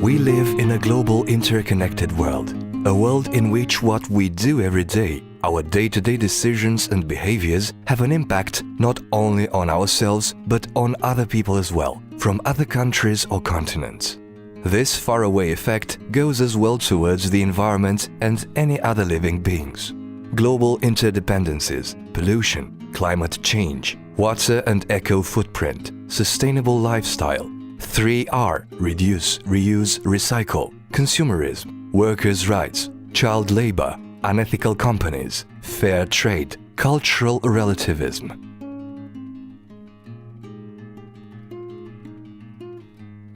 We live in a global interconnected world, a world in which what we do every day, our day-to-day decisions and behaviors have an impact not only on ourselves but on other people as well, from other countries or continents. This faraway effect goes as well towards the environment and any other living beings. Global interdependencies, pollution, climate change, water and eco footprint, sustainable lifestyle, 3R, reduce, reuse, recycle, consumerism, workers' rights, child labor, unethical companies, fair trade, cultural relativism.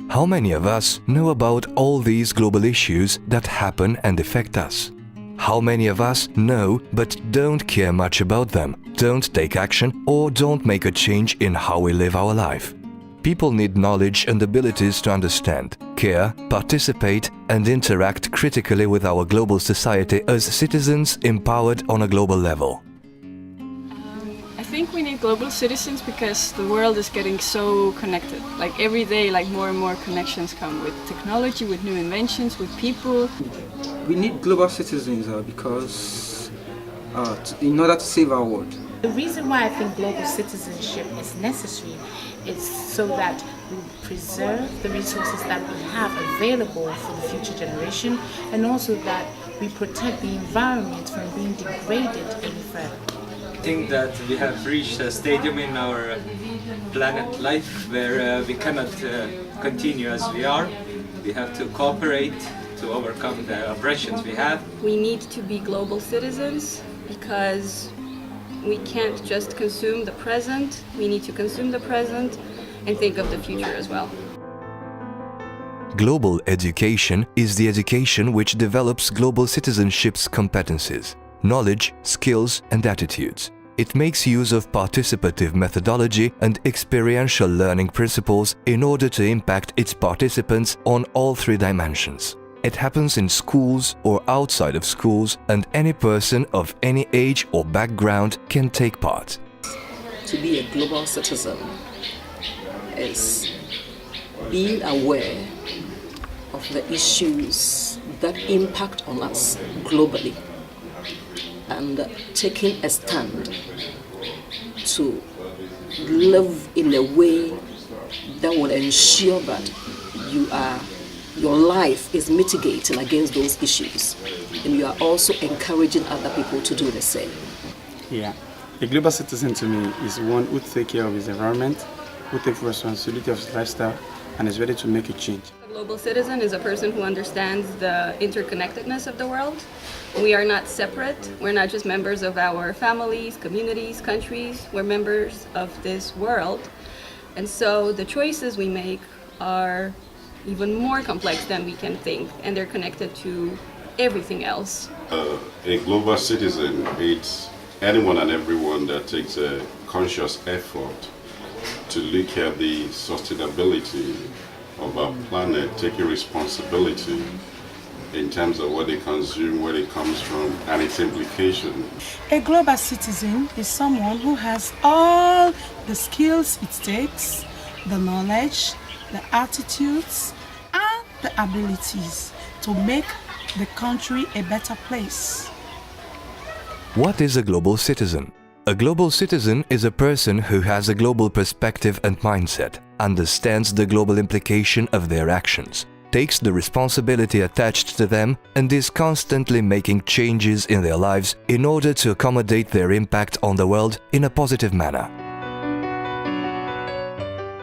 How many of us know about all these global issues that happen and affect us? How many of us know but don't care much about them, don't take action or don't make a change in how we live our life? People need knowledge and abilities to understand, care, participate and interact critically with our global society as citizens empowered on a global level. I think we need global citizens because the world is getting so connected. Like every day, like more and more connections come with technology, with new inventions, with people. We need global citizens because in order to save our world. The reason why I think global citizenship is necessary is so that we preserve the resources that we have available for the future generation, and also that we protect the environment from being degraded any further. I think that we have reached a stadium in our planet life where we cannot continue as we are. We have to cooperate to overcome the oppressions we have. We need to be global citizens because we can't just consume the present, we need to consume the present and think of the future as well. Global education is the education which develops global citizenship's competencies, knowledge, skills and attitudes. It makes use of participative methodology and experiential learning principles in order to impact its participants on all three dimensions. It happens in schools or outside of schools, and any person of any age or background can take part. To be a global citizen is being aware of the issues that impact on us globally and taking a stand to live in a way that will ensure that your life is mitigating against those issues, and you are also encouraging other people to do the same. Yeah, a global citizen to me is one who takes care of his environment, who takes responsibility of his lifestyle, and is ready to make a change. A global citizen is a person who understands the interconnectedness of the world. We are not separate. We're not just members of our families, communities, countries. We're members of this world. And so the choices we make are even more complex than we can think, and they're connected to everything else. A global citizen is anyone and everyone that takes a conscious effort to look at the sustainability of our planet, taking responsibility in terms of what they consume, where it comes from, and its implication. A global citizen is someone who has all the skills it takes, the knowledge, the attitudes, and the abilities to make the country a better place. What is a global citizen? A global citizen is a person who has a global perspective and mindset, understands the global implication of their actions, takes the responsibility attached to them, and is constantly making changes in their lives in order to accommodate their impact on the world in a positive manner.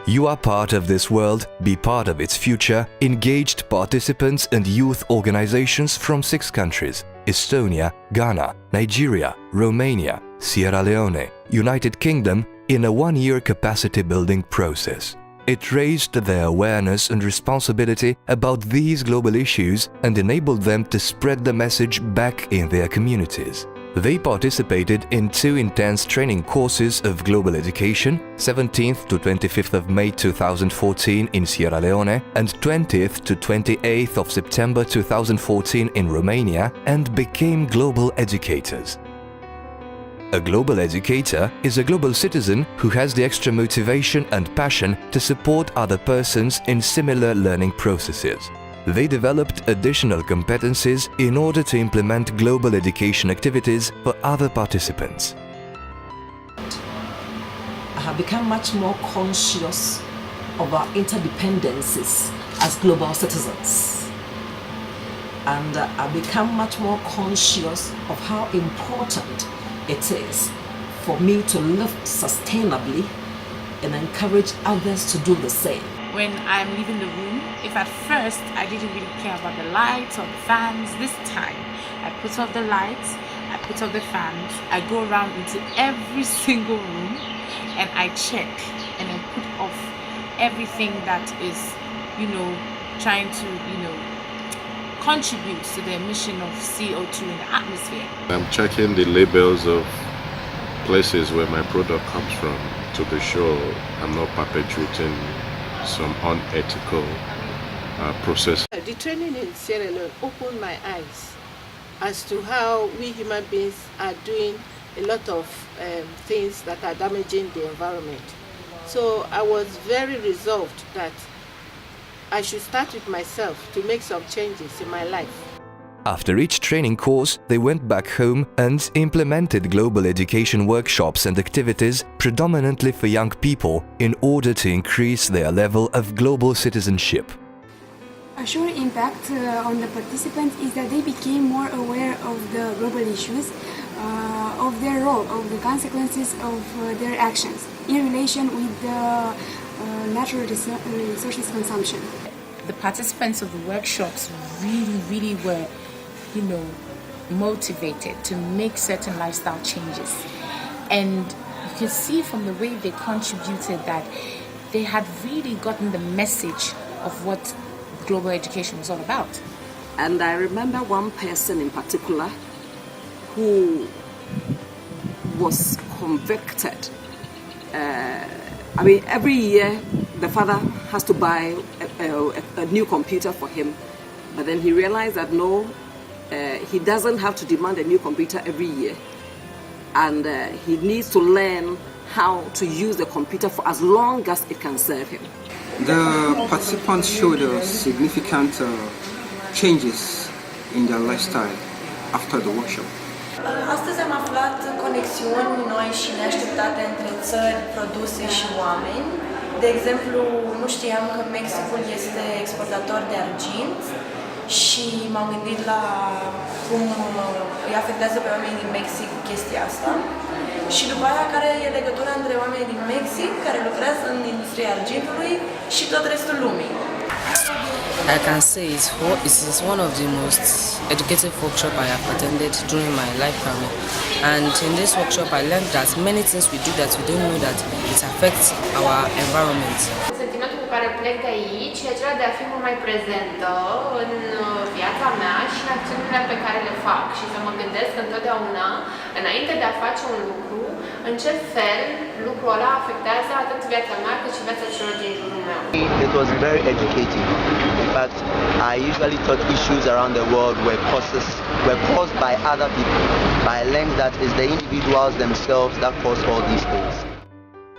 You are part of this world, be part of its future, engaged participants and youth organizations from 6 countries: Estonia, Ghana, Nigeria, Romania, Sierra Leone, United Kingdom, in a 1-year capacity building process. It raised their awareness and responsibility about these global issues and enabled them to spread the message back in their communities. They participated in 2 intense training courses of global education, 17th to 25th of May 2014 in Sierra Leone and 20th to 28th of September 2014 in Romania, and became global educators. A global educator is a global citizen who has the extra motivation and passion to support other persons in similar learning processes. They developed additional competencies in order to implement global education activities for other participants. I have become much more conscious of our interdependencies as global citizens. And I've become much more conscious of how important it is for me to live sustainably and encourage others to do the same. When I'm leaving the room, if at first I didn't really care about the lights or the fans, this time I put off the lights, I put off the fans, I go around into every single room and I check and then put off everything that is, trying to, contribute to the emission of CO2 in the atmosphere. I'm checking the labels of places where my product comes from to be sure I'm not perpetuating some unethical process. The training in Sierra Leone opened my eyes as to how we human beings are doing a lot of things that are damaging the environment. So I was very resolved that I should start with myself to make some changes in my life. After each training course, they went back home and implemented global education workshops and activities predominantly for young people in order to increase their level of global citizenship. A sure impact on the participants is that they became more aware of the global issues, of their role, of the consequences of their actions in relation with the natural resources consumption. The participants of the workshops really were motivated to make certain lifestyle changes, and you can see from the way they contributed that they had really gotten the message of what global education was all about. And I remember one person in particular who was convicted. Every year the father has to buy a new computer for him, but then he realized that no, he doesn't have to demand a new computer every year, and he needs to learn how to use the computer for as long as it can serve him. The participants showed significant changes in their lifestyle after the workshop. Astăzi am aflat conexiuni noi și neașteptate între țări, produse și oameni. De exemplu, nu știam că Mexicul este exportator de argint și m-am gândit la cum îi afectează pe oamenii din Mexic chestia asta. Și după aia, care e legătura între oamenii din Mexic, care lucrează în industria argintului, și tot restul lumii. I can say it is one of the most educative workshops I have attended during my lifetime. And in this workshop I learned that many things we do that we don't know that it affects our environment. Sentimentul cu care plec de aici e acela de a fi mult mai prezentă în viața mea și în acțiunile pe care le fac și să mă gândesc întotdeauna, înainte de a face un lucru, în ce fel lucrul ăla afectează atât viața mea cât și viața celor din jurul meu. It was very educative. In fact, I usually thought issues around the world were caused by other people, but I learned that it's the individuals themselves that cause all these things.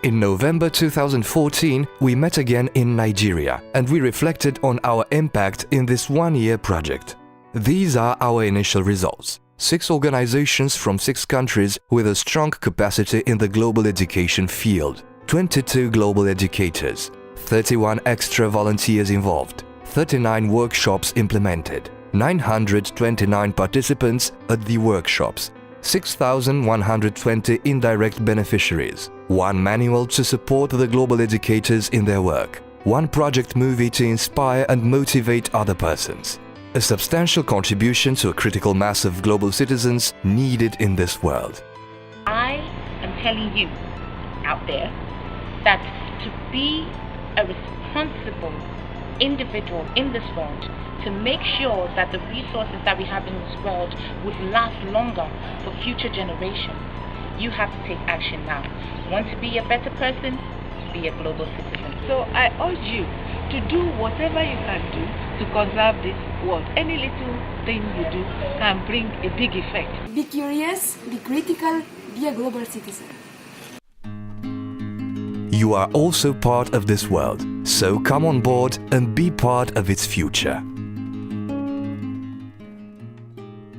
In November 2014, we met again in Nigeria and we reflected on our impact in this one-year project. These are our initial results. 6 organizations from 6 countries with a strong capacity in the global education field, 22 global educators, 31 extra volunteers involved, 39 workshops implemented, 929 participants at the workshops, 6,120 indirect beneficiaries, 1 manual to support the global educators in their work, 1 project movie to inspire and motivate other persons. A substantial contribution to a critical mass of global citizens needed in this world. I am telling you out there that to be a responsible individual in this world, to make sure that the resources that we have in this world would last longer for future generations, you have to take action now. Want to be a better person? Be a global citizen. So I urge you to do whatever you can do to conserve this world. Any little thing you do can bring a big effect. Be curious, be critical, be a global citizen. You are also part of this world, so come on board and be part of its future.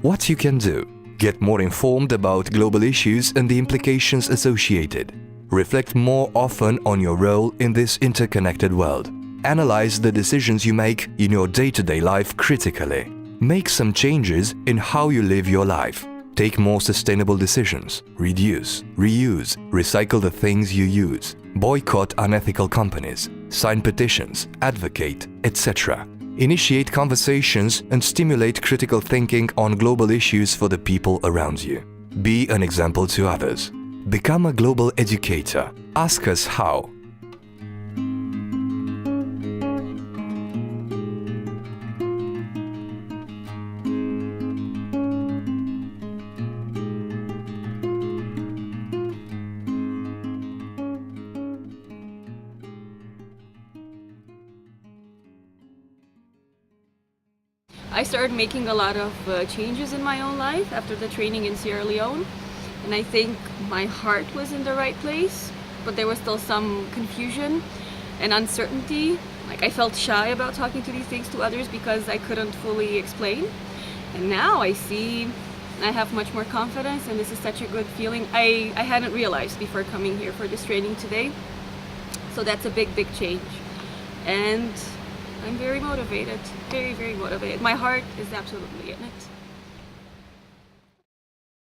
What you can do: get more informed about global issues and the implications associated. Reflect more often on your role in this interconnected world. Analyze the decisions you make in your day-to-day life critically. Make some changes in how you live your life. Take more sustainable decisions. Reduce, reuse, recycle the things you use. Boycott unethical companies. Sign petitions, advocate, etc. Initiate conversations and stimulate critical thinking on global issues for the people around you. Be an example to others. Become a global educator. Ask us how. I started making a lot of changes in my own life after the training in Sierra Leone, and I think my heart was in the right place, but there was still some confusion and uncertainty. Like, I felt shy about talking to these things to others because I couldn't fully explain. And now I see I have much more confidence, and this is such a good feeling I hadn't realized before coming here for this training today. So that's a big change. And I'm very motivated, very motivated. My heart is absolutely in it.